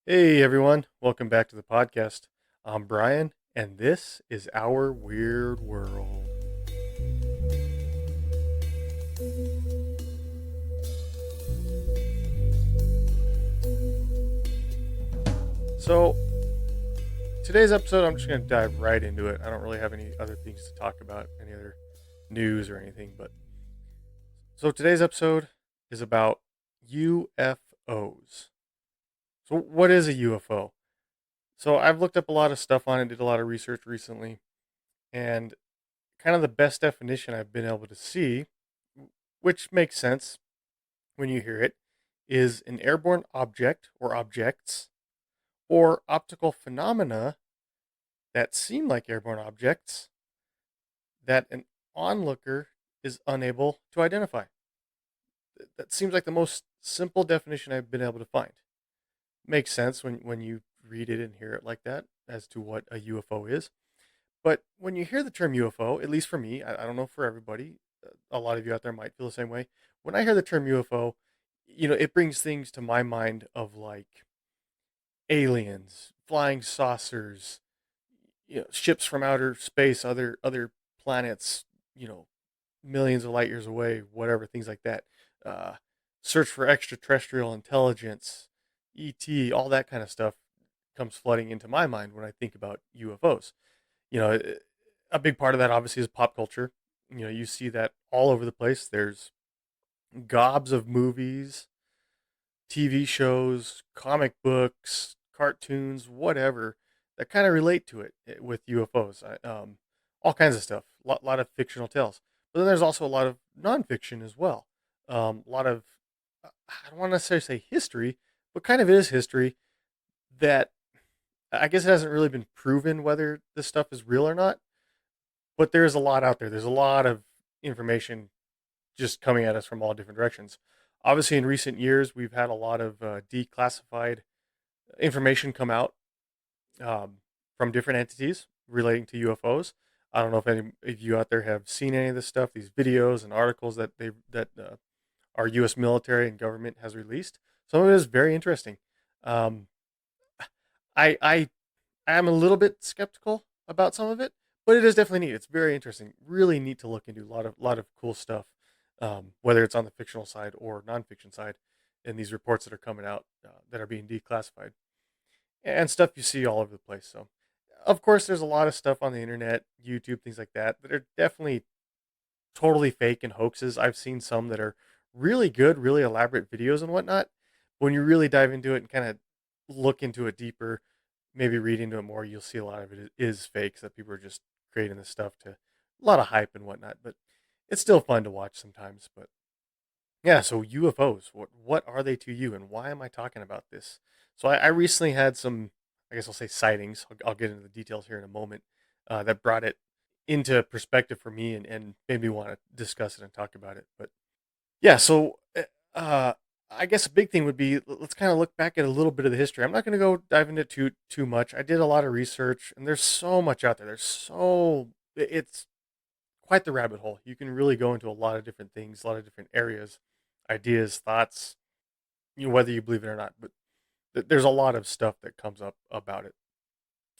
Hey everyone, welcome back to the podcast. I'm Brian, and this is our weird world. So, today's episode, I'm just going to dive right into it. I don't really have any other things to talk about, any other news or anything. But so, today's episode is about UFOs. So, what is a UFO? So, I've looked up a lot of stuff on it, did a lot of research recently, and kind of the best definition I've been able to see, which makes sense when you hear it, is an airborne object or objects or optical phenomena that seem like airborne objects that an onlooker is unable to identify. That seems like the most simple definition I've been able to find. Makes sense when you read it and hear it like that as to what a UFO is. But when you hear the term UFO, at least for me, I don't know for everybody, a lot of you out there might feel the same way. When I hear the term UFO, it brings things to my mind of like aliens, flying saucers, ships from outer space, other planets, you know, millions of light years away, whatever, things like that. Uh, Search for extraterrestrial intelligence, ET, all that kind of stuff comes flooding into my mind when I think about UFOs. You know, a big part of that obviously is pop culture. You see that all over the place. There's gobs of movies, TV shows, comic books, cartoons, whatever that kind of relate to it with UFOs. All kinds of stuff. Lot of fictional tales, but then there's also a lot of nonfiction as well. A lot of I don't want to necessarily say history, but kind of is history that I guess it hasn't really been proven whether this stuff is real or not. But there's a lot out there. There's a lot of information just coming at us from all different directions. Obviously, in recent years, we've had a lot of declassified information come out um, from different entities relating to UFOs. I don't know if any of you out there have seen any of this stuff, these videos and articles that our U.S. military and government has released. Some of it is very interesting. Um, I am a little bit skeptical about some of it, but it is definitely neat. It's very interesting, really neat to look into. A lot of cool stuff, whether it's on the fictional side or nonfiction side, in these reports that are coming out that are being declassified and stuff you see all over the place. So, of course, there's a lot of stuff on the internet, YouTube, things like that are definitely totally fake and hoaxes. I've seen some that are really good, really elaborate videos and whatnot. When you really dive into it and kind of look into it deeper, maybe read into it more, you'll see a lot of it is fakes that people are just creating this stuff to a lot of hype and whatnot. But it's still fun to watch sometimes. But yeah, so UFOs, what are they to you, and why am I talking about this? So I recently had some, I guess I'll say sightings. I'll get into the details here in a moment. That brought it into perspective for me and made me want to discuss it and talk about it. But yeah, so I guess a big thing would be let's kind of look back at a little bit of the history. I'm not going to go dive into too much. I did a lot of research, and there's so much out there. It's quite the rabbit hole. You can really go into a lot of different things, a lot of different areas, ideas, thoughts, whether you believe it or not. But there's a lot of stuff that comes up about it.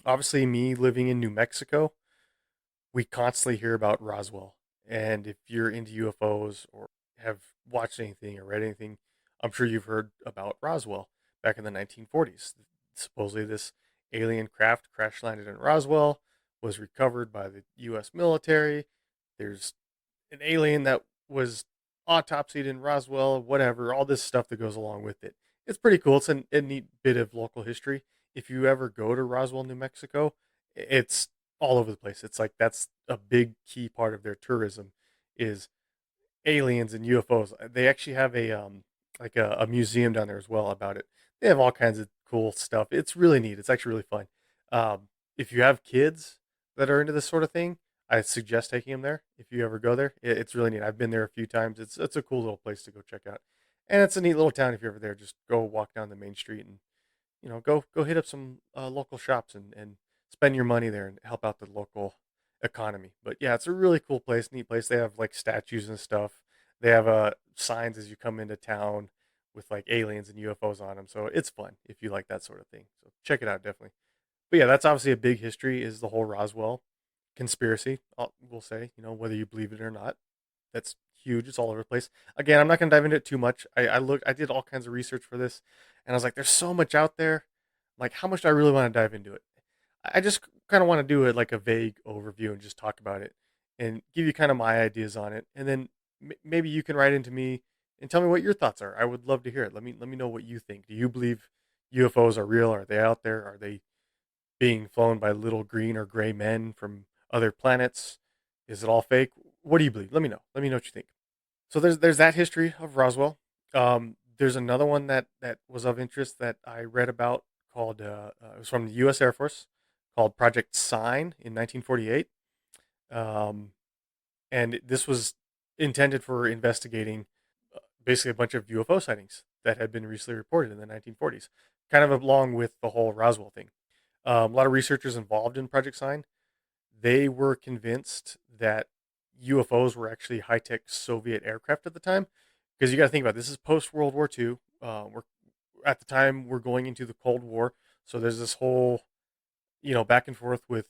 Obviously, me living in New Mexico, we constantly hear about Roswell. And if you're into UFOs or have watched anything or read anything, I'm sure you've heard about Roswell back in the 1940s. Supposedly, this alien craft crash landed in Roswell, was recovered by the U.S. military. There's an alien that was autopsied in Roswell, whatever, all this stuff that goes along with it. It's pretty cool. It's a neat bit of local history. If you ever go to Roswell, New Mexico, it's all over the place. It's like that's a big key part of their tourism is aliens and UFOs. They actually have a museum down there as well about it. They have all kinds of cool stuff. It's really neat. It's actually really fun. If you have kids that are into this sort of thing, I suggest taking them there. If you ever go there, it's really neat. I've been there a few times. It's a cool little place to go check out, and it's a neat little town. If you're ever there, just go walk down the main street and go hit up some local shops and spend your money there and help out the local economy. But yeah, it's a really cool place, neat place. They have like statues and stuff. They have signs as you come into town with like aliens and UFOs on them. So it's fun if you like that sort of thing. So check it out definitely. But yeah, that's obviously a big history is the whole Roswell conspiracy. We'll say, whether you believe it or not, that's huge. It's all over the place. Again, I'm not going to dive into it too much. I did all kinds of research for this, and I was like, there's so much out there. Like, how much do I really want to dive into it? I just kind of want to do it like a vague overview and just talk about it and give you kind of my ideas on it, and then maybe you can write into me and tell me what your thoughts are. I would love to hear it. Let me know what you think. Do you believe UFOs are real? Are they out there? Are they being flown by little green or gray men from other planets? Is it all fake? What do you believe? Let me know. Let me know what you think. So there's that history of Roswell. There's another one that was of interest that I read about called it was from the U.S. Air Force called Project Sign in 1948, um, and this was intended for investigating basically a bunch of UFO sightings that had been recently reported in the 1940s, kind of along with the whole Roswell thing. A lot of researchers involved in Project Sign, they were convinced that UFOs were actually high tech Soviet aircraft at the time. Because you got to think about it, this is post World War II. We're at the time we're going into the Cold War, so there's this whole back and forth with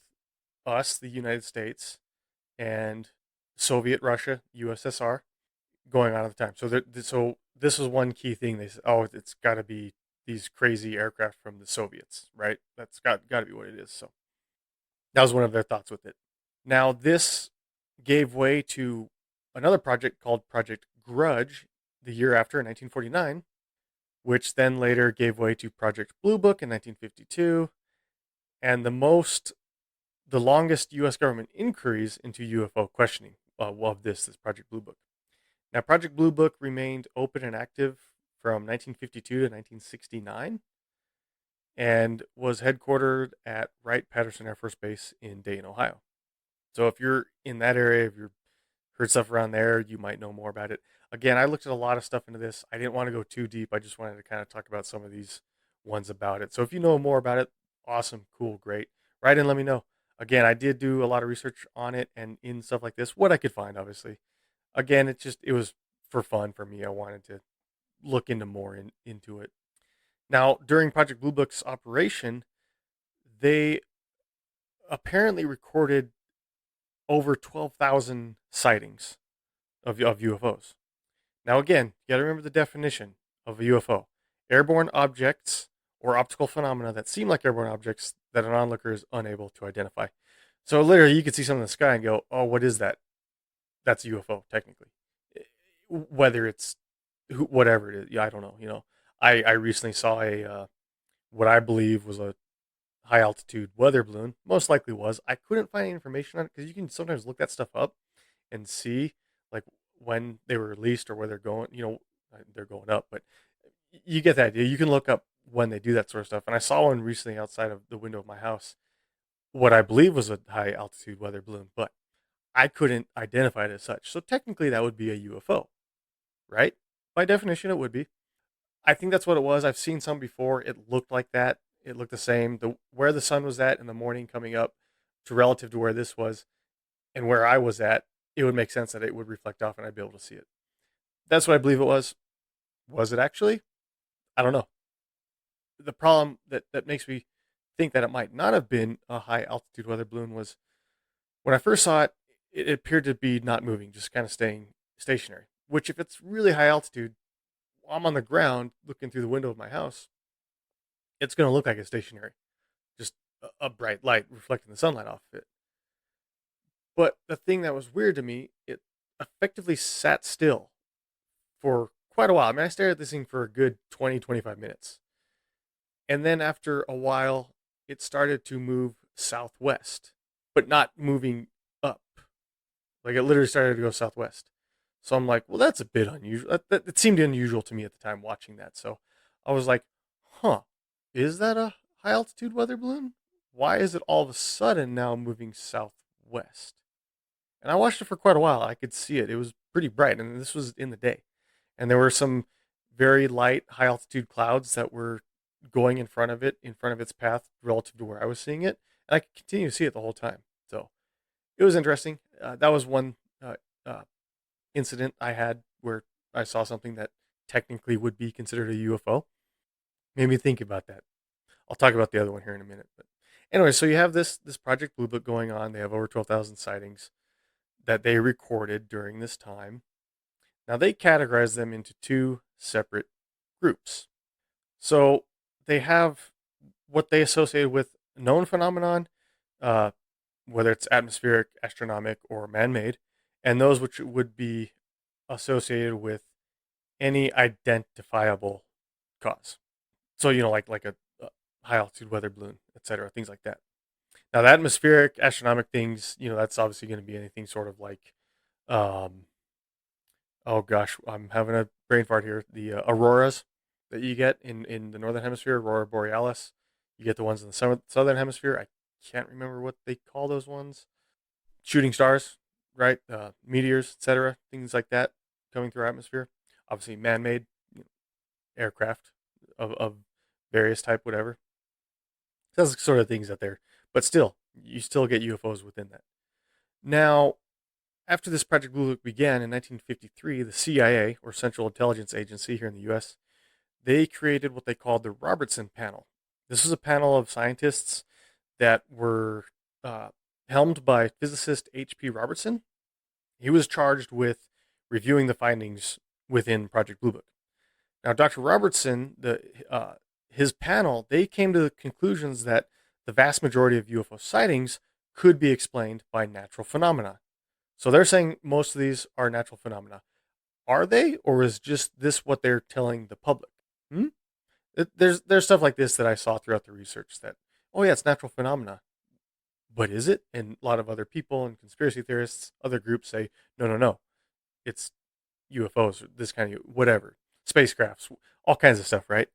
us, the United States, and Soviet Russia, USSR, going on at the time. So this was one key thing. They said, oh, it's got to be these crazy aircraft from the Soviets, right? That's got to be what it is. So that was one of their thoughts with it. Now, this gave way to another project called Project Grudge the year after in 1949, which then later gave way to Project Blue Book in 1952, and the longest U.S. government inquiries into UFO questioning of this Project Blue Book. Now, Project Blue Book remained open and active from 1952 to 1969 and was headquartered at Wright-Patterson Air Force Base in Dayton, Ohio. So if you're in that area, if you've heard stuff around there, you might know more about it. Again, I looked at a lot of stuff into this. I didn't want to go too deep. I just wanted to kind of talk about some of these ones about it. So if you know more about it, awesome, cool, great. Write in, let me know. Again, I did do a lot of research on it and in stuff like this, what I could find, obviously. Again, it was for fun for me. I wanted to look into more into it. Now, during Project Blue Book's operation, they apparently recorded over 12,000 sightings of UFOs. Now, again, you got to remember the definition of a UFO: airborne objects or optical phenomena that seem like airborne objects that an onlooker is unable to identify. So, literally, you could see something in the sky and go, "Oh, what is that?" That's a UFO, technically. Whether it's whatever it is, yeah, I don't know. I recently saw a what I believe was a high altitude weather balloon. Most likely was. I couldn't find any information on it because you can sometimes look that stuff up and see like when they were released or where they're going. They're going up, but you get that idea. You can look up when they do that sort of stuff. And I saw one recently outside of the window of my house, what I believe was a high altitude weather balloon, but I couldn't identify it as such. So technically, that would be a UFO, right? By definition, it would be. I think that's what it was. I've seen some before. It looked like that. It looked the same. The where the sun was at in the morning coming up to relative to where this was and where I was at, it would make sense that it would reflect off and I'd be able to see it. That's what I believe it was. Was it actually? I don't know. The problem that makes me think that it might not have been a high altitude weather balloon was when I first saw it, it appeared to be not moving, just kind of staying stationary. Which, if it's really high altitude, I'm on the ground looking through the window of my house, it's going to look like it's stationary, just a bright light reflecting the sunlight off of it. But the thing that was weird to me, it effectively sat still for quite a while. I mean, I stared at this thing for a good 20, 25 minutes. And then after a while, it started to move southwest, but not moving up. Like it literally started to go southwest. So I'm like, well, that's a bit unusual. It seemed unusual to me at the time watching that. So I was like, huh, is that a high altitude weather balloon? Why is it all of a sudden now moving southwest? And I watched it for quite a while. I could see it. It was pretty bright, and this was in the day. And there were some very light, high altitude clouds that were going in front of it, in front of its path relative to where I was seeing it. And I could continue to see it the whole time. So it was interesting. That was one uh, incident I had where I saw something that technically would be considered a UFO. Made me think about that. I'll talk about the other one here in a minute. But anyway, so you have this Project Blue Book going on. They have over 12,000 sightings that they recorded during this time. Now they categorize them into two separate groups. So they have what they associate with known phenomenon, uh, whether it's atmospheric, astronomic, or man-made, and those which would be associated with any identifiable cause. So like a high altitude weather balloon, etc., things like that. Now the atmospheric, astronomic things, that's obviously going to be anything sort of like, um, oh gosh, I'm having a brain fart here. The auroras that you get in the northern hemisphere, aurora borealis. You get the ones in the southern hemisphere. I can't remember what they call those ones. Shooting stars, right? Meteors, etc. Things like that coming through our atmosphere. Obviously, man-made aircraft of various type, whatever. Those sort of things out there. But still, you still get UFOs within that. Now, after this Project Blue Book began in 1953, the CIA, or Central Intelligence Agency here in the U.S., they created what they called the Robertson Panel. This was a panel of scientists that were uh, helmed by physicist H.P. Robertson. He was charged with reviewing the findings within Project Blue Book. Now, Dr. Robertson, his panel, they came to the conclusions that the vast majority of UFO sightings could be explained by natural phenomena. So they're saying most of these are natural phenomena. Are they, or is just this what they're telling the public? Hmm? There's stuff like this that I saw throughout the research that, oh yeah, it's natural phenomena, but is it? And a lot of other people and conspiracy theorists, other groups say, no, no, no, it's UFOs, this kind of whatever, spacecrafts, all kinds of stuff, right?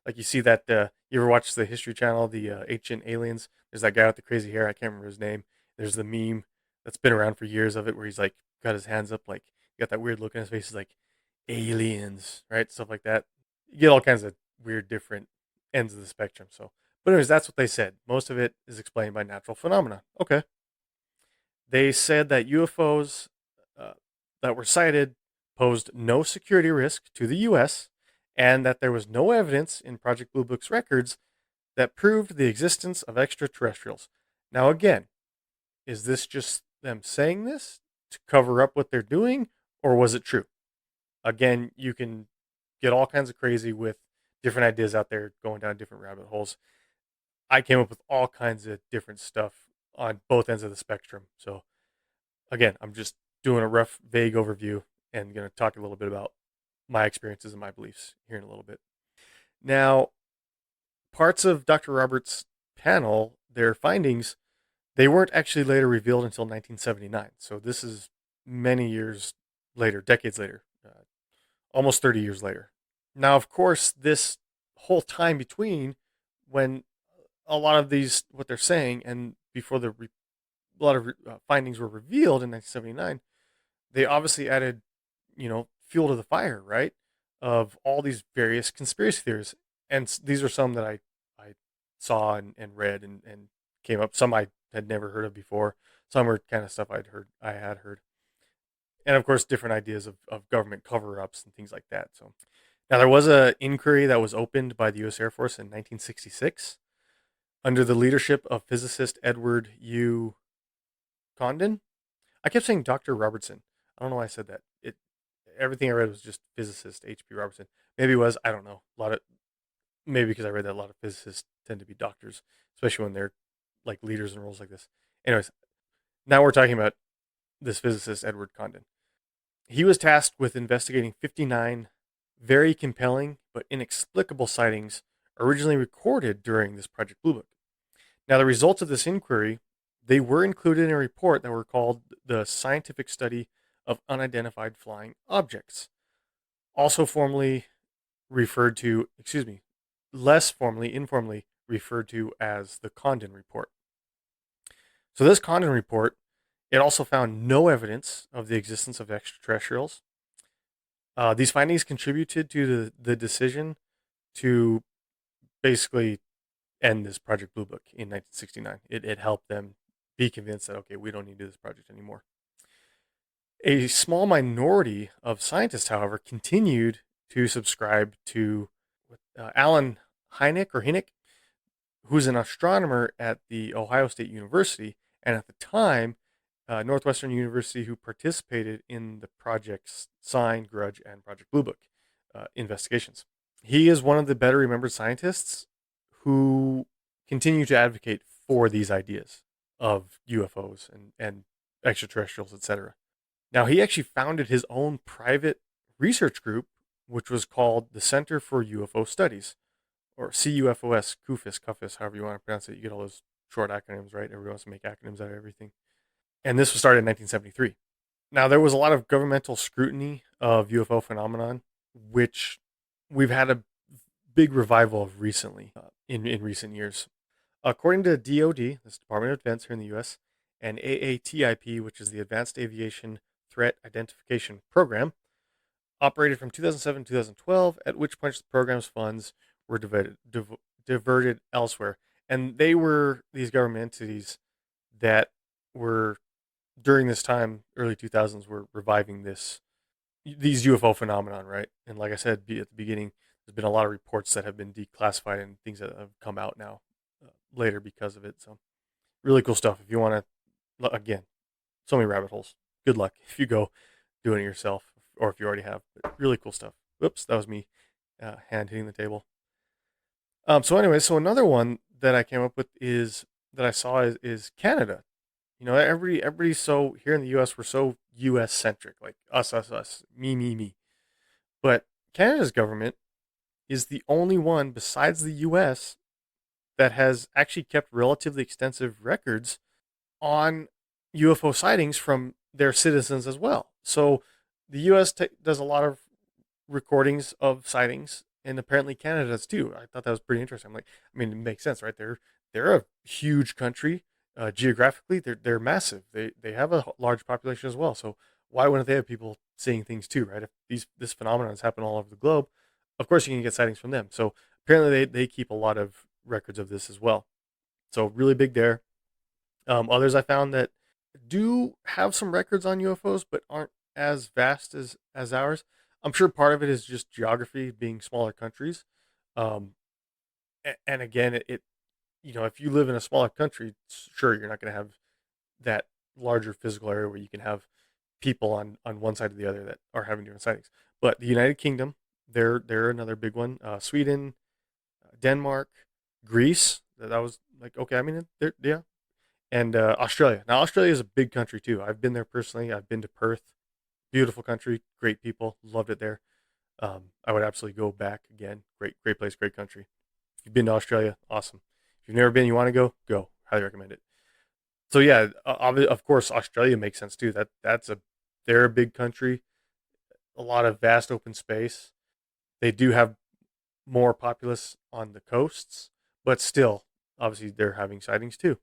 Like you see that you ever watch the History Channel, the Ancient Aliens? There's that guy with the crazy hair. I can't remember his name. There's the meme that's been around for years of it, where he's like got his hands up, like got that weird look on his face. He's like aliens, right? Stuff like that. You get all kinds of weird, different ends of the spectrum. So, but anyways, that's what they said. Most of it is explained by natural phenomena. Okay. They said that UFOs uh, that were sighted posed no security risk to the U.S., and that there was no evidence in Project Blue Book's records that proved the existence of extraterrestrials. Now, again, is this just them saying this to cover up what they're doing, or was it true? Again, you can get all kinds of crazy with different ideas out there going down different rabbit holes. I came up with all kinds of different stuff on both ends of the spectrum. So, again, I'm just doing a rough, vague overview and going to talk a little bit about my experiences and my beliefs here in a little bit. Now, parts of Dr. Roberts' panel, their findings, they weren't actually later revealed until 1979. So this is many years later, decades later, almost 30 years later. Now, of course, this whole time between when a lot of these, what they're saying, and before a lot of findings were revealed in 1979, they obviously added, fuel to the fire, right? Of all these various conspiracy theories. And these are some that I saw and read and came up. Some I had never heard of before. Some were kind of stuff I had heard. And of course, different ideas of government cover ups and things like that. So now there was an inquiry that was opened by the U.S. Air Force in 1966 under the leadership of physicist Edward U. Condon. I kept saying Dr. Robertson. I don't know why I said that. Everything I read was just physicist H.P. Robertson. Maybe it was, I don't know. Maybe because I read that a lot of physicists tend to be doctors, especially when they're like leaders in roles like this. Anyways, now we're talking about this physicist Edward Condon. He was tasked with investigating 59 very compelling but inexplicable sightings originally recorded during this Project Blue Book. Now, the results of this inquiry, they were included in a report that were called the Scientific Study of Unidentified Flying Objects, also formally referred to, less formally, informally referred to as the Condon Report. So this Condon Report, it also found no evidence of the existence of extraterrestrials. These findings contributed to the decision to basically end this Project Blue Book in 1969. It helped them be convinced that, okay, we don't need to do this project anymore. A small minority of scientists, however, continued to subscribe to Alan Hynek, who's an astronomer at the Ohio State University, and at the time, Northwestern University, who participated in the projects Sign, Grudge, and Project Blue Book investigations. He is one of the better remembered scientists who continue to advocate for these ideas of UFOs and extraterrestrials, etc. Now, he actually founded his own private research group, which was called the Center for UFO Studies, or CUFOS, CUFIS, however you want to pronounce it. You get all those short acronyms, right? Everyone wants to make acronyms out of everything. And this was started in 1973. Now, there was a lot of governmental scrutiny of UFO phenomenon, which we've had a big revival of recently, in recent years. According to DoD, this Department of Defense here in the U.S., and AATIP, which is the Advanced Aviation Threat Identification Program, operated from 2007 to 2012, at which point the program's funds were diverted elsewhere. And they were these government entities that were, during this time, early 2000s, were reviving these UFO phenomenon, right? And like I said at the beginning, there's been a lot of reports that have been declassified and things that have come out now later because of it. So really cool stuff. If you want to, again, so many rabbit holes. Good luck if you go doing it yourself, or if you already have. But really cool stuff. Whoops, that was me hand hitting the table. So anyway, so another one that I came up with is that I saw is Canada. You know, everybody's so here in the U.S. We're so U.S. centric, like us, me. But Canada's government is the only one besides the U.S. that has actually kept relatively extensive records on UFO sightings from their citizens as well. So the U.S. does a lot of recordings of sightings, and apparently Canada does too. I thought that was pretty interesting. I'm like, I mean, it makes sense, right? They're a huge country geographically. They're massive. They have a large population as well. So why wouldn't they have people seeing things too, right? If this phenomenon has happened all over the globe, of course you can get sightings from them. So apparently they keep a lot of records of this as well. So really big there. Others I found that do have some records on UFOs, but aren't as vast as ours. I'm sure part of it is just geography, being smaller countries. Um, and again, it you know, if you live in a smaller country, sure you're not going to have that larger physical area where you can have people on one side or the other that are having different sightings. But the United Kingdom, they're another big one. Sweden, Denmark, Greece. That was like okay. I mean, yeah, and Australia. Now Australia is a big country too. I've been there personally. I've been to Perth. Beautiful country, great people, loved it there. I would absolutely go back again. Great place, great country. If you've been to Australia, awesome. If you've never been, you want to go. Highly recommend it. So yeah, of course, Australia makes sense too. They're a big country, a lot of vast open space. They do have more populace on the coasts, but still, obviously, they're having sightings too.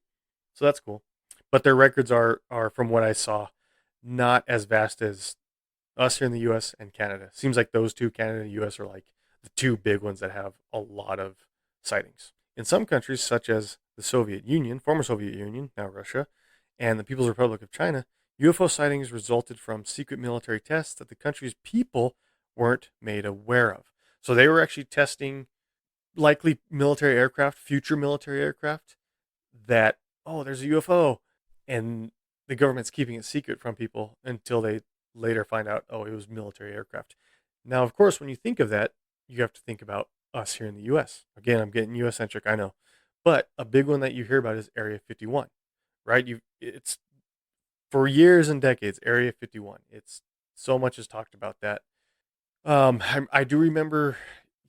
So that's cool. But their records are from what I saw, not as vast as us here in the U.S. and Canada. Seems like those two, Canada and U.S., are like the two big ones that have a lot of sightings. In some countries, such as the Soviet Union, former Soviet Union, now Russia, and the People's Republic of China, UFO sightings resulted from secret military tests that the country's people weren't made aware of. So they were actually testing likely military aircraft, future military aircraft, that, oh, there's a UFO. And the government's keeping it secret from people until they later find out, oh, it was military aircraft. Now, of course, when you think of that, you have to think about us here in the U.S. Again, I'm getting U.S. centric, I know, but a big one that you hear about is Area 51, right? It's for years and decades, Area 51. It's so much is talked about that. I do remember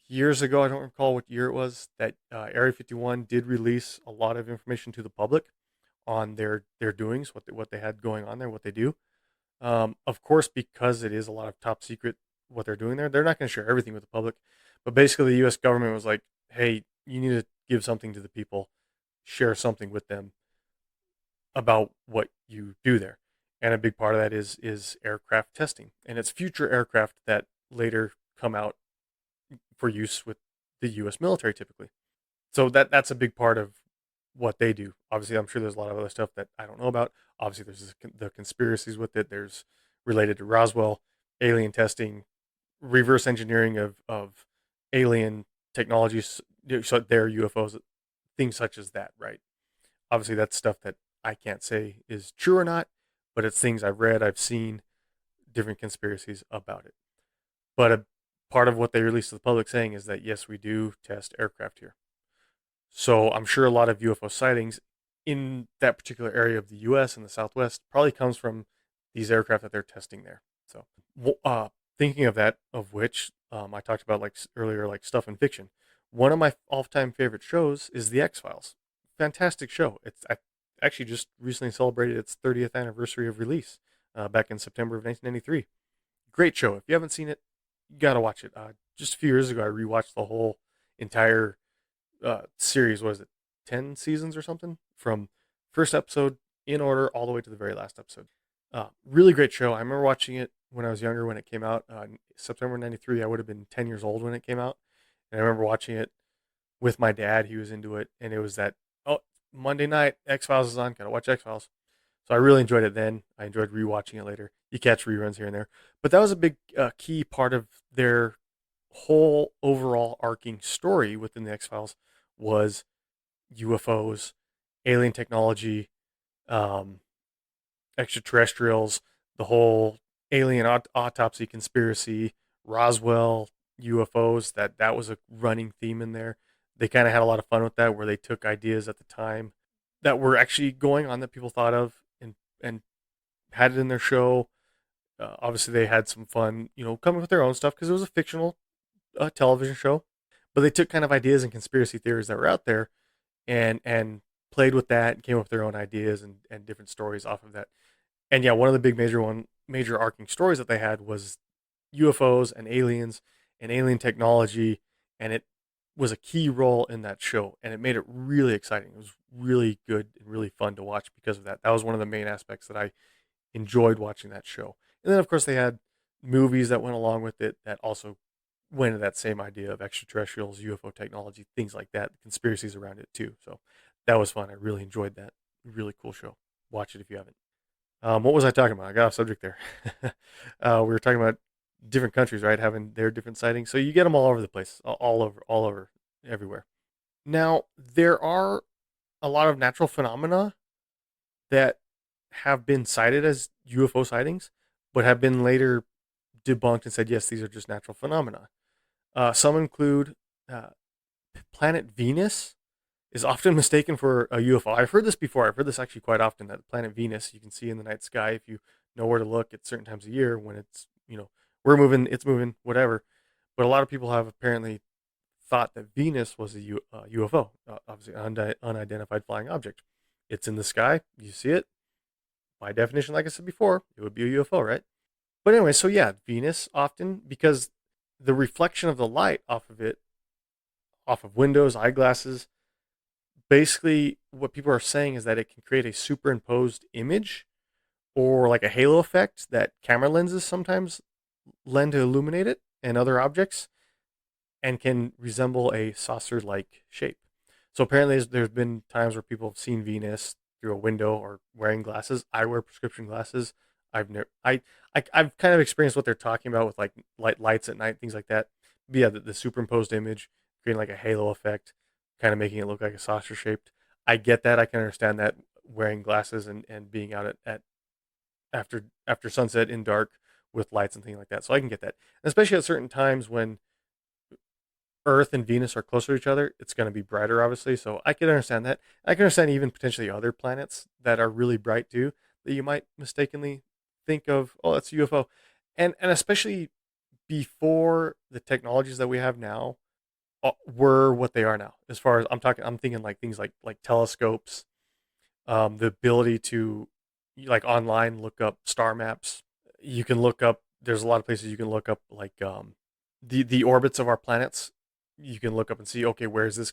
years ago, I don't recall what year it was, that Area 51 did release a lot of information to the public on their doings, what they had going on there, what they do. Of course, because it is a lot of top secret what they're doing there, they're not going to share everything with the public. But basically, the U.S. government was like, "Hey, you need to give something to the people, share something with them about what you do there." And a big part of that is aircraft testing, and it's future aircraft that later come out for use with the U.S. military typically. So that's a big part of what they do. Obviously, I'm sure there's a lot of other stuff that I don't know about. Obviously, there's the conspiracies with it. There's related to Roswell, alien testing, reverse engineering of alien technologies, so their UFOs, things such as that, right? Obviously, that's stuff that I can't say is true or not, but it's things I've read, I've seen, different conspiracies about it. But a part of what they released to the public saying is that yes, we do test aircraft here. So I'm sure a lot of UFO sightings in that particular area of the U.S. and the Southwest probably comes from these aircraft that they're testing there. So, thinking of that, of which I talked about like earlier, like stuff in fiction. One of my all-time favorite shows is The X Files. Fantastic show. It's actually just recently celebrated its 30th anniversary of release back in September of 1993. Great show. If you haven't seen it, you gotta watch it. Just a few years ago, I rewatched the whole entire series. Was it 10 seasons or something? From first episode in order all the way to the very last episode. Really great show. I remember watching it when I was younger when it came out. September '93. I would have been 10 years old when it came out, and I remember watching it with my dad. He was into it, and it was that, oh, Monday night X Files is on. Gotta watch X Files. So I really enjoyed it then. I enjoyed rewatching it later. You catch reruns here and there, but that was a big key part of their whole overall arcing story within the X Files was UFOs, alien technology, um, extraterrestrials, the whole alien autopsy conspiracy, Roswell UFOs. That was a running theme in there. They kind of had a lot of fun with that, where they took ideas at the time that were actually going on that people thought of and had it in their show. Obviously, they had some fun, coming with their own stuff because it was a fictional television show. But they took kind of ideas and conspiracy theories that were out there and played with that and came up with their own ideas and different stories off of that. And yeah, one of the big major arcing stories that they had was UFOs and aliens and alien technology, and it was a key role in that show, and it made it really exciting. It was really good and really fun to watch because of that. That was one of the main aspects that I enjoyed watching that show. And then of course they had movies that went along with it that also went into that same idea of extraterrestrials, UFO technology, things like that, conspiracies around it too. So that was fun. I really enjoyed that. Really cool show. Watch it if you haven't. What was I talking about? I got off subject there. We were talking about different countries, right? Having their different sightings. So you get them all over the place, all over, everywhere. Now, there are a lot of natural phenomena that have been cited as UFO sightings, but have been later debunked and said, yes, these are just natural phenomena. Some include uh, planet Venus is often mistaken for a UFO. I've heard this before. I've heard this actually quite often, that planet Venus you can see in the night sky if you know where to look at certain times of year when it's, we're moving, it's moving, whatever. But a lot of people have apparently thought that Venus was a UFO, obviously unidentified flying object. It's in the sky. You see it. By definition, like I said before, it would be a UFO, right? But anyway, so yeah, Venus often, because the reflection of the light off of it, off of windows, eyeglasses, basically what people are saying is that it can create a superimposed image or like a halo effect that camera lenses sometimes lend to illuminate it and other objects, and can resemble a saucer-like shape. So apparently, there's been times where people have seen Venus through a window or wearing glasses. I wear prescription glasses. I've never, I've kind of experienced what they're talking about with like lights at night, things like that. But yeah, the superimposed image, creating like a halo effect, kind of making it look like a saucer shaped. I get that. I can understand that, wearing glasses and being out at after sunset in dark with lights and things like that. So I can get that, and especially at certain times when Earth and Venus are closer to each other, it's going to be brighter, obviously. So I can understand that. I can understand even potentially other planets that are really bright too, that you might mistakenly think of, oh, that's a UFO, and especially before the technologies that we have now were what they are now. As far as I'm thinking like things like telescopes, the ability to like online look up star maps. You can look up. There's a lot of places you can look up like the orbits of our planets. You can look up and see, okay, where is this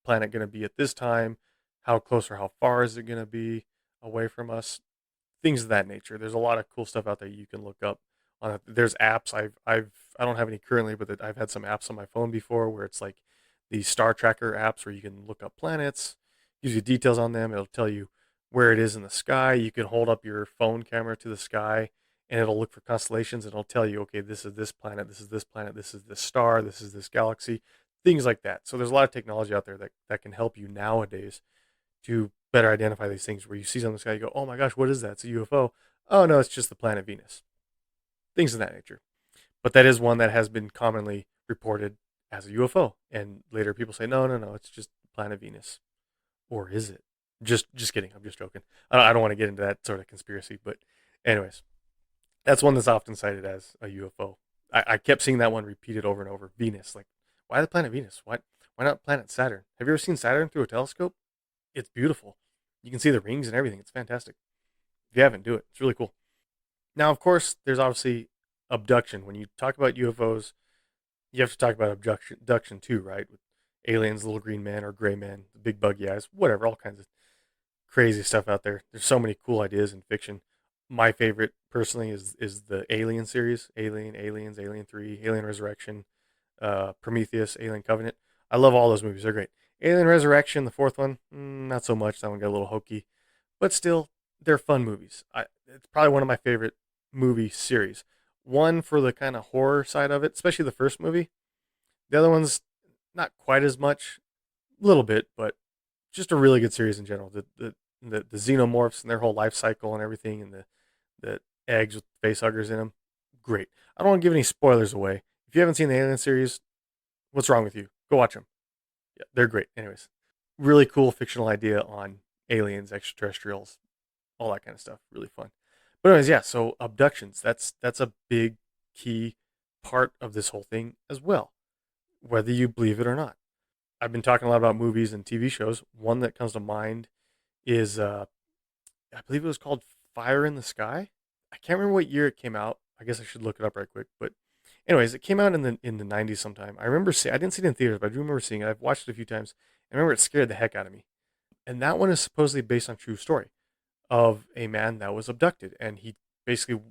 planet gonna be at this time? How close or how far is it gonna be away from us? Things of that nature. There's a lot of cool stuff out there you can look up. On it. There's apps. I don't have any currently, but I've had some apps on my phone before where it's like these star tracker apps where you can look up planets, gives you details on them. It'll tell you where it is in the sky. You can hold up your phone camera to the sky and it'll look for constellations and it'll tell you, okay, this is this planet, this is this planet, this is this star, this is this galaxy, things like that. So there's a lot of technology out there that can help you nowadays to better identify these things where you see something in the sky, you go, oh my gosh, what is that? It's a UFO. Oh no, it's just the planet Venus. Things of that nature. But that is one that has been commonly reported as a UFO. And later people say, no, no, no, it's just the planet Venus. Or is it? Just kidding. I'm just joking. I don't want to get into that sort of conspiracy. But anyways, that's one that's often cited as a UFO. I kept seeing that one repeated over and over. Venus. Like, why the planet Venus? Why not planet Saturn? Have you ever seen Saturn through a telescope? It's beautiful. You can see the rings and everything. It's fantastic. If you haven't, do it. It's really cool. Now, of course, there's obviously abduction. When you talk about UFOs, you have to talk about abduction too, right? With aliens, little green man or gray man, the big buggy eyes, whatever, all kinds of crazy stuff out there. There's so many cool ideas in fiction. My favorite, personally, is the Alien series: Alien, Aliens, Alien 3, Alien Resurrection, Prometheus, Alien Covenant. I love all those movies. They're great. Alien Resurrection, the fourth one, not so much. That one got a little hokey, but still, they're fun movies. It's probably one of my favorite movie series. One for the kind of horror side of it, especially the first movie. The other one's not quite as much, a little bit, but just a really good series in general. The xenomorphs and their whole life cycle and everything, and the eggs with face huggers in them, great. I don't want to give any spoilers away. If you haven't seen the Alien series, what's wrong with you? Go watch them. Yeah, they're great. Anyways, really cool fictional idea on aliens, extraterrestrials, all that kind of stuff. Really fun. But anyways, yeah. So abductions. That's a big key part of this whole thing as well, whether you believe it or not. I've been talking a lot about movies and TV shows. One that comes to mind is I believe it was called Fire in the Sky. I can't remember what year it came out. I guess I should look it up right quick. But anyways, it came out in the 90s sometime. I remember seeing. I didn't see it in theaters, but I do remember seeing it. I've watched it a few times. I remember it scared the heck out of me. And that one is supposedly based on true story of a man that was abducted, and he basically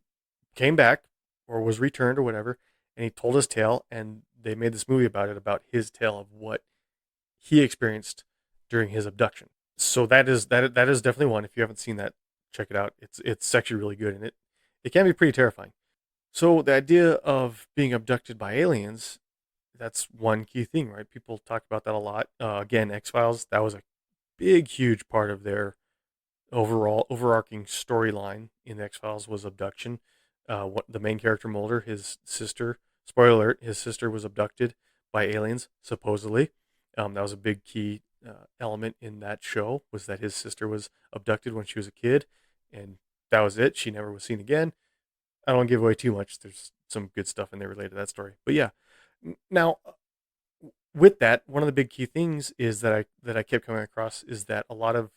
came back or was returned or whatever, and he told his tale, and they made this movie about it, about his tale of what he experienced during his abduction. So that is definitely one. If you haven't seen that, check it out. It's actually really good, and it can be pretty terrifying. So the idea of being abducted by aliens, that's one key thing, right? People talk about that a lot. Again, X Files, that was a big, huge part of their overall overarching storyline in X Files was abduction. What the main character Mulder, his sister, spoiler alert, his sister was abducted by aliens supposedly. That was a big key element in that show, was that his sister was abducted when she was a kid, and that was it. She never was seen again. I don't give away too much. There's some good stuff in there related to that story. But yeah, now with that, one of the big key things is that I kept coming across is that a lot of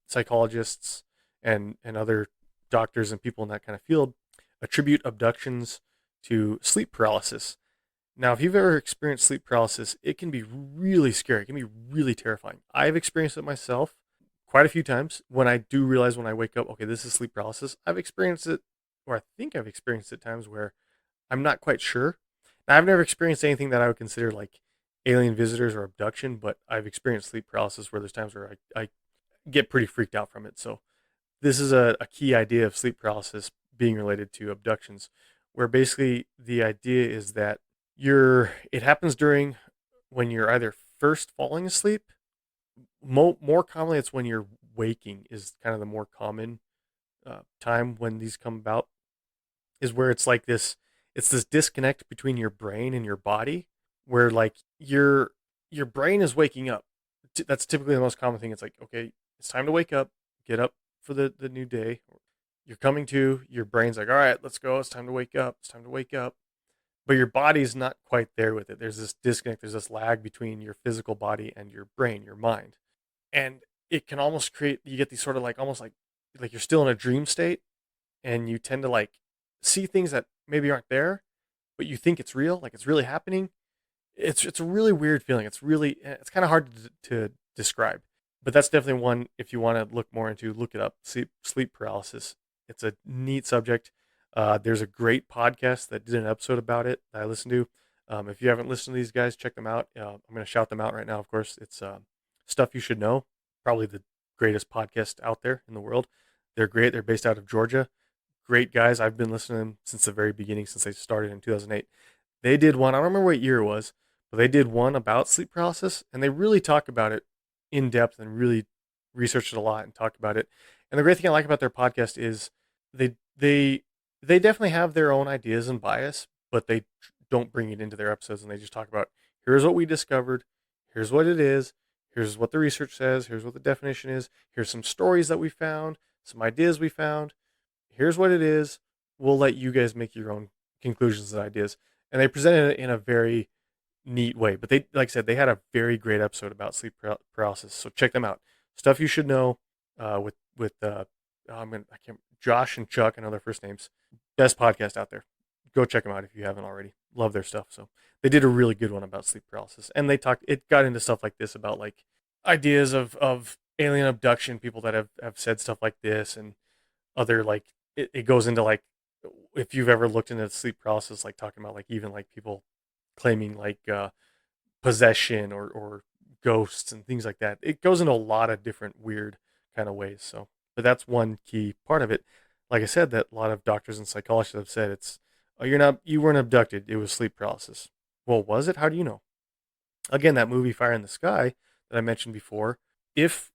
psychologists and other doctors and people in that kind of field attribute abductions to sleep paralysis. Now, if you've ever experienced sleep paralysis, it can be really scary. It can be really terrifying. I've experienced it myself quite a few times. When I do realize when I wake up, okay, this is sleep paralysis, I've experienced it, or I think I've experienced it times where I'm not quite sure. Now, I've never experienced anything that I would consider like alien visitors or abduction, but I've experienced sleep paralysis where there's times where I get pretty freaked out from it. So this is a key idea of sleep paralysis being related to abductions, where basically the idea is that it happens during when you're either first falling asleep. More commonly, it's when you're waking is kind of the more common time when these come about, is where it's this disconnect between your brain and your body, where like your brain is waking up. That's typically the most common thing. It's like, okay, it's time to wake up, get up for the new day. You're coming to, your brain's like, all right, let's go. It's time to wake up. It's time to wake up. But your body's not quite there with it. There's this disconnect. There's this lag between your physical body and your brain, your mind. And it can almost create, you get these sort of like, almost like you're still in a dream state, and you tend to like see things that maybe aren't there, but you think it's real, like it's really happening. It's a really weird feeling. It's kind of hard to describe. But that's definitely one, if you want to look more into, look it up. Sleep paralysis. It's a neat subject. There's a great podcast that did an episode about it that I listened to. If you haven't listened to these guys, check them out. I'm going to shout them out right now, of course. It's Stuff You Should Know, probably the greatest podcast out there in the world. They're great. They're based out of Georgia. great guys. I've been listening to them since the very beginning, since they started in 2008. They did one, I don't remember what year it was, but they did one about sleep paralysis, and they really talk about it in depth and really researched it a lot and talk about it. And the great thing I like about their podcast is they they they definitely have their own ideas and bias, but they don't bring it into their episodes, and they just talk about, here's what we discovered, here's what it is, here's what the research says, here's what the definition is, here's some stories that we found, some ideas we found, here's what it is. We'll let you guys make your own conclusions and ideas. And they presented it in a very neat way. But they, like I said, they had a very great episode about sleep paralysis. So check them out. Stuff you should know. With I can't, Josh and Chuck. I know their first names. Best podcast out there. Go check them out if you haven't already. Love their stuff. So they did a really good one about sleep paralysis, and they talked. It got into stuff like this about like ideas of alien abduction. People that have said stuff like this, and other like it goes into like, if you've ever looked into sleep paralysis, like talking about like even like people claiming like possession or ghosts and things like that. It goes into a lot of different weird kind of ways. So, but that's one key part of it. Like I said, that a lot of doctors and psychologists have said it's, oh, you weren't abducted. It was sleep paralysis. Well, was it? How do you know? Again, that movie Fire in the Sky that I mentioned before, if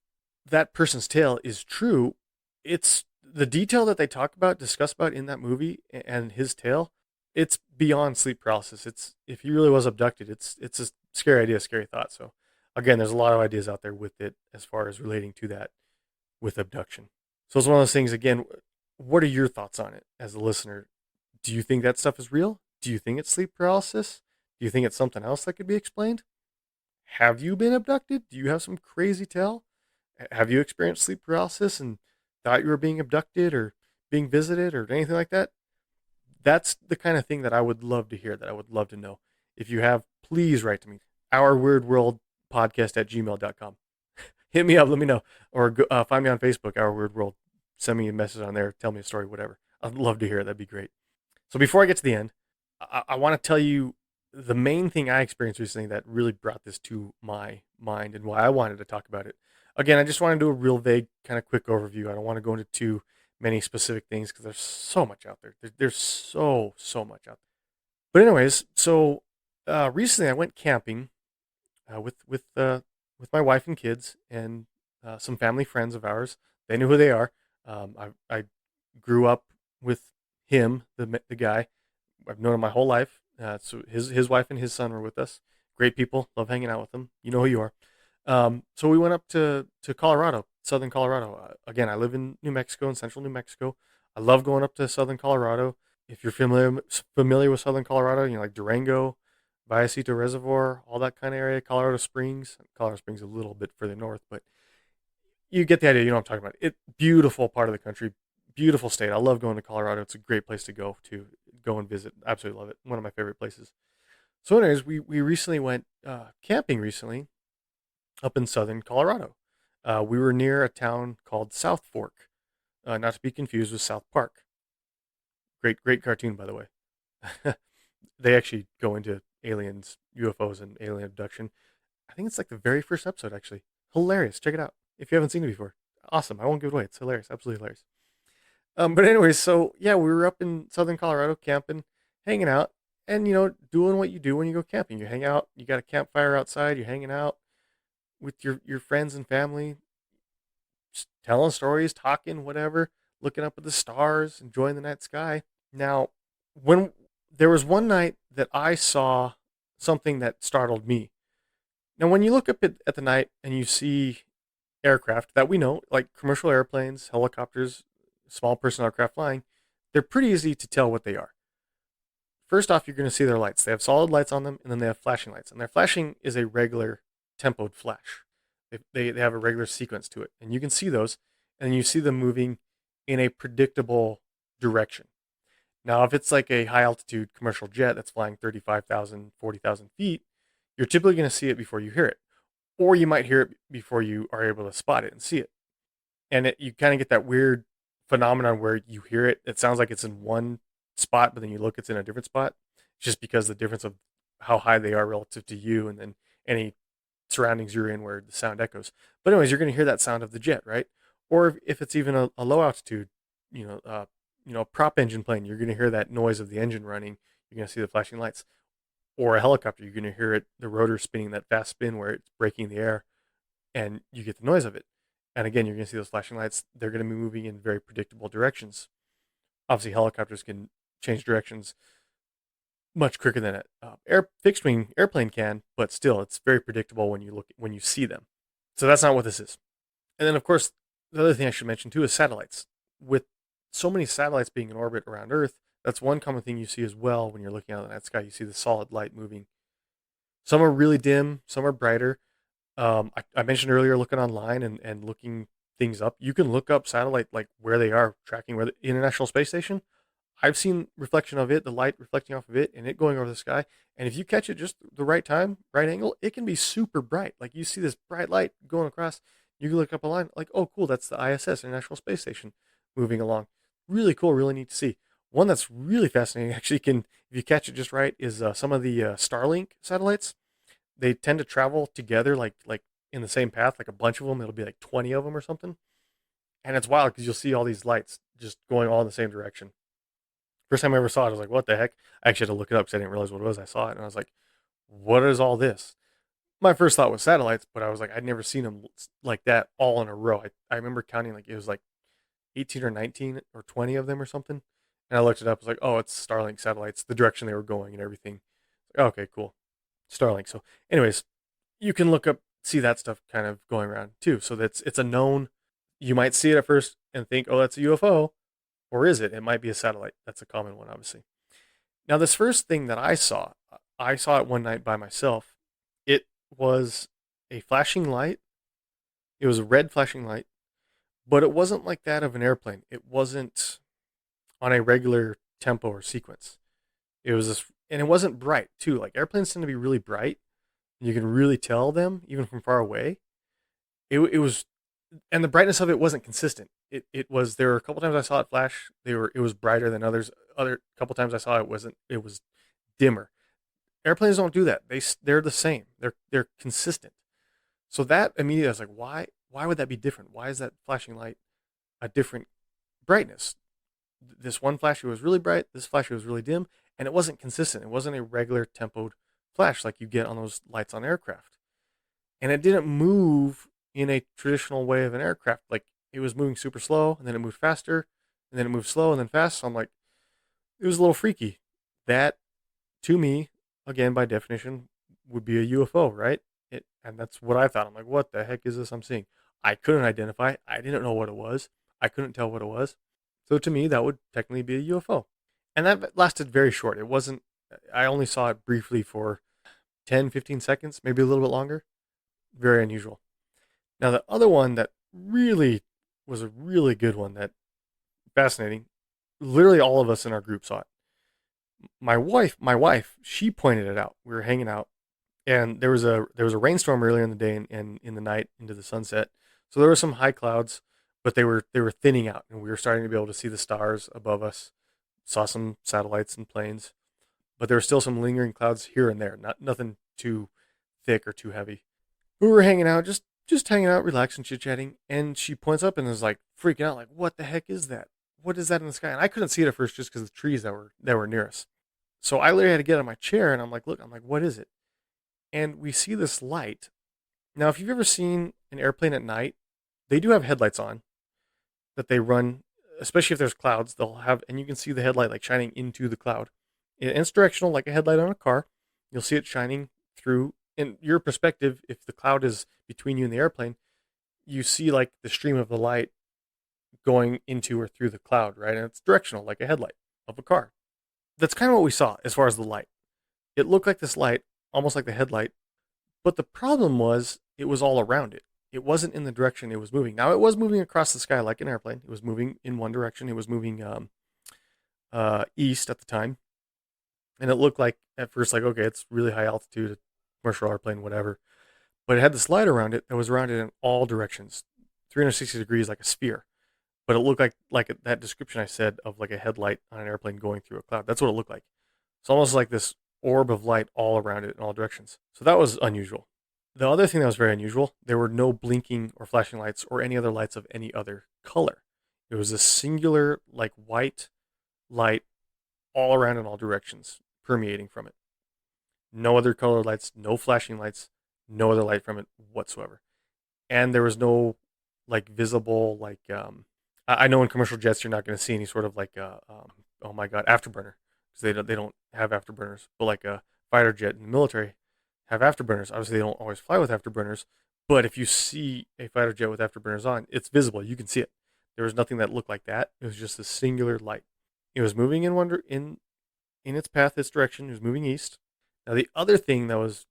that person's tale is true, it's the detail that they discuss about in that movie and his tale, it's beyond sleep paralysis. It's, if he really was abducted, it's a scary idea, scary thought. So again, there's a lot of ideas out there with it as far as relating to that with abduction. So it's one of those things, again, what are your thoughts on it as a listener? Do you think that stuff is real? Do you think it's sleep paralysis? Do you think it's something else that could be explained? Have you been abducted? Do you have some crazy tale? Have you experienced sleep paralysis and thought you were being abducted or being visited or anything like that? That's the kind of thing that I would love to hear, that I would love to know. If you have, please write to me. OurWeirdWorldPodcast@gmail.com. Hit me up, let me know. Or find me on Facebook, Our Weird World. Send me a message on there, tell me a story, whatever. I'd love to hear it. That'd be great. So before I get to the end, I want to tell you the main thing I experienced recently that really brought this to my mind and why I wanted to talk about it. Again, I just want to do a real vague, kind of quick overview. I don't want to go into too many specific things because there's so much out there. There's so much out there. But anyways, so recently I went camping with my wife and kids and some family friends of ours. They know who they are. I grew up with him, the guy. I've known him my whole life. So his wife and his son were with us. Great people. Love hanging out with them. You know who you are. So we went up to Colorado, southern Colorado. Again, I live in New Mexico, in central New Mexico. I love going up to southern Colorado. If you're familiar with southern Colorado, you know, like Durango, Vallecito Reservoir, all that kind of area, Colorado Springs. Colorado Springs is a little bit further north, but you get the idea. You know what I'm talking about. It beautiful part of the country, beautiful state. I love going to Colorado. It's a great place to go and visit. Absolutely love it. One of my favorite places. So, anyways, we recently went camping recently up in southern Colorado. We were near a town called South Fork, not to be confused with South Park. Great cartoon, by the way. They actually go into aliens, UFOs, and alien abduction. I think it's like the very first episode, actually. Hilarious. Check it out if you haven't seen it before. Awesome. I won't give it away. It's hilarious. Absolutely hilarious. But anyways, so yeah, we were up in southern Colorado camping, hanging out, and you know, doing what you do when you go camping. You hang out. You got a campfire outside. You're hanging out with your friends and family, just telling stories, talking, whatever, looking up at the stars, enjoying the night sky. Now, when there was one night that I saw something that startled me. Now, when you look up at the night and you see aircraft that we know, like commercial airplanes, helicopters, small personal aircraft flying, they're pretty easy to tell what they are. First off, you're going to see their lights. They have solid lights on them, and then they have flashing lights. And their flashing is a regular tempoed flash. They have a regular sequence to it. And you can see those, and you see them moving in a predictable direction. Now, if it's like a high altitude commercial jet that's flying 35,000, 40,000 feet, you're typically going to see it before you hear it. Or you might hear it before you are able to spot it and see it. And you kind of get that weird phenomenon where you hear it. It sounds like it's in one spot, but then you look, it's in a different spot. Just because the difference of how high they are relative to you and then any surroundings you're in where the sound echoes. But anyways, you're going to hear that sound of the jet, right? Or if it's even a low altitude, you know, a prop engine plane, you're going to hear that noise of the engine running. You're going to see the flashing lights. Or a helicopter, you're going to hear the rotor spinning, that fast spin where it's breaking the air, and you get the noise of it. And again, you're going to see those flashing lights. They're going to be moving in very predictable directions. Obviously, helicopters can change directions much quicker than an fixed wing airplane can, but still, it's very predictable when you see them. So that's not what this is. And then, of course, the other thing I should mention too is satellites. With so many satellites being in orbit around Earth, that's one common thing you see as well when you're looking out at the night sky. You see the solid light moving. Some are really dim, some are brighter. I mentioned earlier looking online and looking things up. You can look up satellite, like where they are tracking where the International Space Station. I've seen reflection of it, the light reflecting off of it, and it going over the sky. And if you catch it just the right time, right angle, it can be super bright. Like you see this bright light going across. You can look up a line, like, oh, cool, that's the ISS, International Space Station, moving along. Really cool, really neat to see. One that's really fascinating, actually, if you catch it just right, is some of the Starlink satellites. They tend to travel together, like in the same path, like a bunch of them. It'll be like 20 of them or something. And it's wild because you'll see all these lights just going all in the same direction. First time I ever saw it, I was like, what the heck? I actually had to look it up because I didn't realize what it was. I saw it and I was like, what is all this? My first thought was satellites, but I was like, I'd never seen them like that all in a row. I remember counting, like it was like 18 or 19 or 20 of them or something. And I looked it up. I was like, oh, it's Starlink satellites, the direction they were going and everything. Okay, cool. Starlink. So, anyways, you can look up, see that stuff kind of going around too. So it's a known. You might see it at first and think, oh, that's a UFO, or is it? It might be a satellite. That's a common one, obviously. Now, this first thing that I saw it one night by myself. It was a flashing light. It was a red flashing light, but it wasn't like that of an airplane. It wasn't on a regular tempo or sequence. It was this, and it wasn't bright too. Like airplanes tend to be really bright, and you can really tell them even from far away. It was, and the brightness of it wasn't consistent. It was, there were a couple times I saw it flash. It was brighter than others. Other couple times I saw it wasn't. It was dimmer. Airplanes don't do that. They're the same. They're consistent. So that immediately I was like, why would that be different? Why is that flashing light a different brightness? This one flash was really bright. This flash was really dim, and it wasn't consistent. It wasn't a regular tempoed flash like you get on those lights on aircraft. And it didn't move in a traditional way of an aircraft. Like it was moving super slow, and then it moved faster, and then it moved slow and then fast. So I'm like, it was a little freaky. That, to me, again by definition, would be a UFO, right? And that's what I thought. I'm like, what the heck is this I'm seeing? I couldn't identify it. I didn't know what it was. I couldn't tell what it was. So to me, that would technically be a UFO. And that lasted very short. It wasn't, I only saw it briefly for 10, 15 seconds, maybe a little bit longer. Very unusual. Now, the other one that really was a really good one, that fascinating, literally all of us in our group saw it. My wife, she pointed it out. We were hanging out, and there was a rainstorm earlier in the day and in the night into the sunset. So there were some high clouds, but they were thinning out, and we were starting to be able to see the stars above us. Saw some satellites and planes, but there were still some lingering clouds here and there. Nothing too thick or too heavy. We were hanging out, just hanging out, relaxing, chit chatting, and she points up and is like freaking out, like, "What the heck is that? What is that in the sky?" And I couldn't see it at first just because of the trees that were near us. So I literally had to get out of my chair, and I'm like, "Look," I'm like, "What is it?" And we see this light. Now, if you've ever seen an airplane at night, they do have headlights on that they run, especially if there's clouds. They'll have, and you can see the headlight like shining into the cloud. And it's directional, like a headlight on a car. You'll see it shining through. In your perspective, if the cloud is between you and the airplane, you see like the stream of the light going into or through the cloud, right? And it's directional, like a headlight of a car. That's kind of what we saw as far as the light. It looked like this light, almost like the headlight, but the problem was it was all around it. It wasn't in the direction it was moving. Now it was moving across the sky like an airplane. It was moving in one direction. It was moving east at the time, and it looked like at first like, okay, it's really high altitude, commercial airplane, whatever. But it had this light around it that was around it in all directions, 360 degrees, like a sphere. But it looked like that description I said of like a headlight on an airplane going through a cloud. That's what it looked like. It's almost like this orb of light all around it in all directions. So that was unusual. The other thing that was very unusual, there were no blinking or flashing lights or any other lights of any other color. It was a singular, like white light all around in all directions, permeating from it. No other colored lights, no flashing lights, no other light from it whatsoever. And there was no like visible I know in commercial jets you're not going to see any sort of oh my god, afterburner, because they don't have afterburners, but like a fighter jet in the military have afterburners. Obviously they don't always fly with afterburners, but if you see a fighter jet with afterburners on, it's visible, you can see it. There was nothing that looked like that. It was just a singular light. It was moving in its path, its direction. It was moving east. Now the other thing that was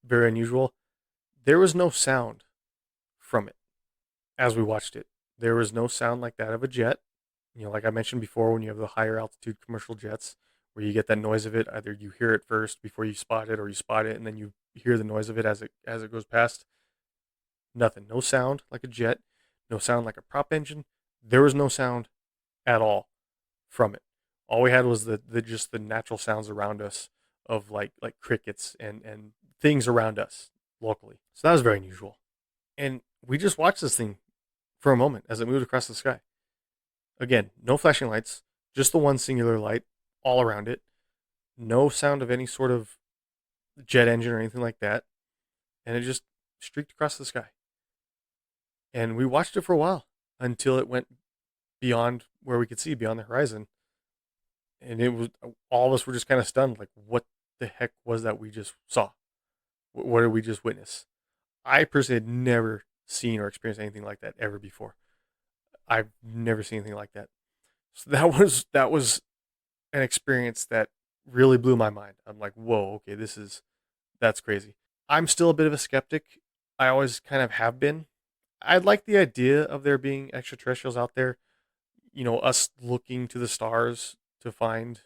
very unusual, there was no sound from it as we watched it. There was no sound like that of a jet. Like I mentioned before, when you have the higher altitude commercial jets, where you get that noise of it, either you hear it first before you spot it, or you spot it and then you hear the noise of it as it goes past. Nothing, no sound like a jet, no sound like a prop engine. There was no sound at all from it. All we had was the just the natural sounds around us of like crickets and things around us locally. So that was very unusual. And we just watched this thing for a moment as it moved across the sky. Again, no flashing lights, just the one singular light all around it. No sound of any sort of jet engine or anything like that. And it just streaked across the sky. And we watched it for a while until it went beyond where we could see, beyond the horizon. And it was all of us were just kind of stunned, like, what the heck was that we just saw? What did we just witness? I personally had never seen or experienced anything like that ever before. I've never seen anything like that. So that was an experience that really blew my mind. I'm like, whoa, okay, that's crazy. I'm still a bit of a skeptic. I always kind of have been. I like the idea of there being extraterrestrials out there. Us looking to the stars to find,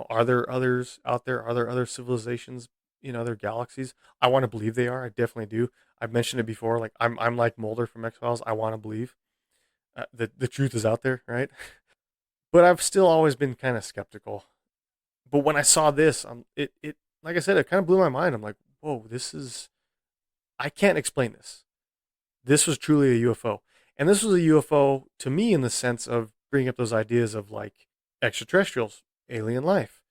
are there others out there? Are there other civilizations in other galaxies? I want to believe they are. I definitely do. I've mentioned it before. Like I'm like Mulder from X Files. I want to believe the truth is out there, right? But I've still always been kind of skeptical. But when I saw this, it like I said, it kind of blew my mind. I'm like, whoa, I can't explain this. This was truly a UFO, and this was a UFO to me in the sense of bringing up those ideas of like extraterrestrials, alien life,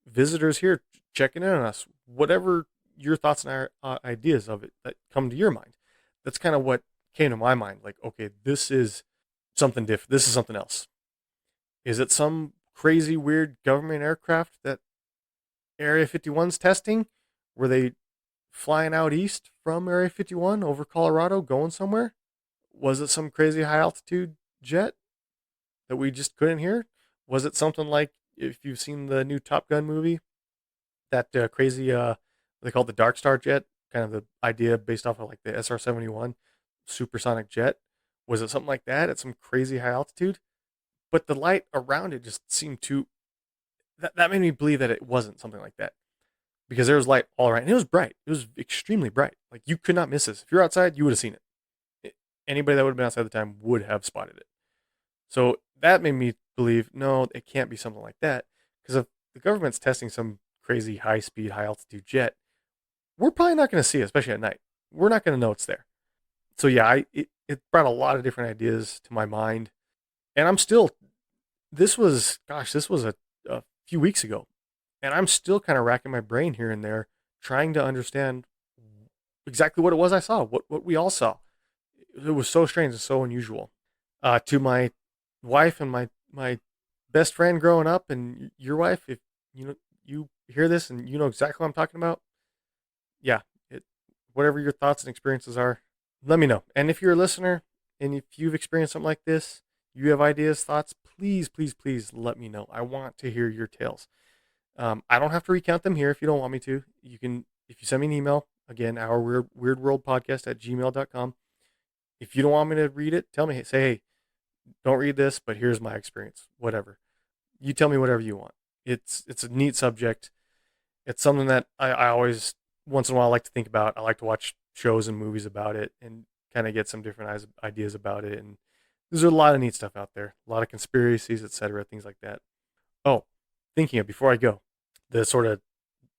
visitors here checking in on us, whatever your thoughts and ideas of it that come to your mind. That's kind of what came to my mind. Like, okay, this is something different. This is something else. Is it some crazy, weird government aircraft that Area 51's testing? Were they flying out east from Area 51 over Colorado, going somewhere? Was it some crazy high altitude jet that we just couldn't hear? Was it something like, if you've seen the new Top Gun movie, that crazy they call it the Dark Star jet, kind of the idea based off of like the SR-71 supersonic jet? Was it something like that at some crazy high altitude? But the light around it just seemed too, that made me believe that it wasn't something like that, because there was light all around and it was bright. It was extremely bright. Like you could not miss this. If you're outside, you would have seen it. Anybody that would have been outside at the time would have spotted it. So that made me believe, no, it can't be something like that, because if the government's testing some crazy high speed, high altitude jet, we're probably not going to see it, especially at night. We're not going to know it's there. So yeah, it brought a lot of different ideas to my mind, and I'm still. This was a few weeks ago, and I'm still kind of racking my brain here and there, trying to understand exactly what it was I saw, what we all saw. It was so strange and so unusual. To my wife and my best friend growing up, and your wife, if you hear this and you know exactly what I'm talking about, yeah, it whatever your thoughts and experiences are, let me know. And if you're a listener and if you've experienced something like this, you have ideas, thoughts, please, please, please let me know. I want to hear your tales. I don't have to recount them here if you don't want me to. You can, if you send me an email, again, our weird world podcast at gmail.com. If you don't want me to read it, tell me, say, hey, don't read this, but here's my experience, whatever. You tell me whatever you want. It's a neat subject. It's something that I always, once in a while, like to think about. I like to watch shows and movies about it and kind of get some different ideas about it. And there's a lot of neat stuff out there, a lot of conspiracies, etc., things like that. Oh, thinking of before I go, the sort of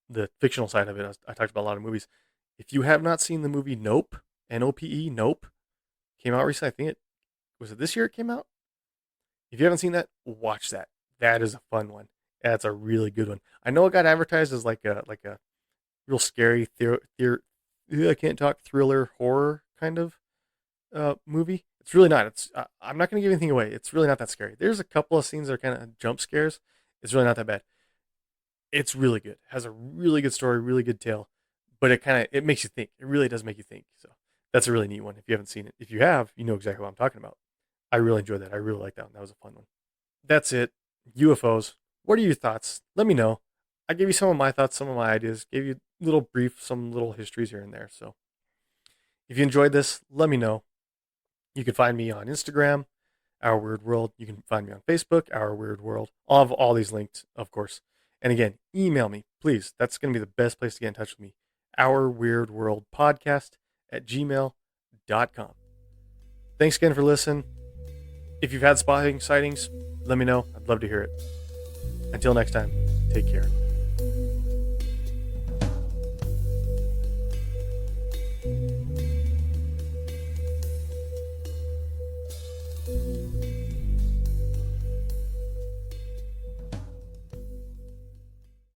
the fictional side of it. I talked about a lot of movies. If you have not seen the movie Nope, Nope, Nope, came out recently. I think it was it this year. It came out. If you haven't seen that, watch that. That is a fun one. That's a really good one. I know it got advertised as like a real scary I can't talk thriller horror kind of movie. It's really not. It's I'm not going to give anything away. It's really not that scary. There's a couple of scenes that are kind of jump scares. It's really not that bad. It's really good. Has a really good story, really good tale, but it makes you think. It really does make you think. So that's a really neat one. If you haven't seen it, if you have, you know exactly what I'm talking about. I really enjoyed that. I really liked that one. That was a fun one. That's it. UFOs. What are your thoughts? Let me know. I gave you some of my thoughts, some of my ideas, gave you little brief, some little histories here and there. So if you enjoyed this, let me know. You can find me on Instagram, Our Weird World. You can find me on Facebook, Our Weird World. I'll have all these linked, of course. And again, email me, please. That's going to be the best place to get in touch with me. Our Weird World Podcast at gmail.com. Thanks again for listening. If you've had spotting sightings, let me know. I'd love to hear it. Until next time, take care.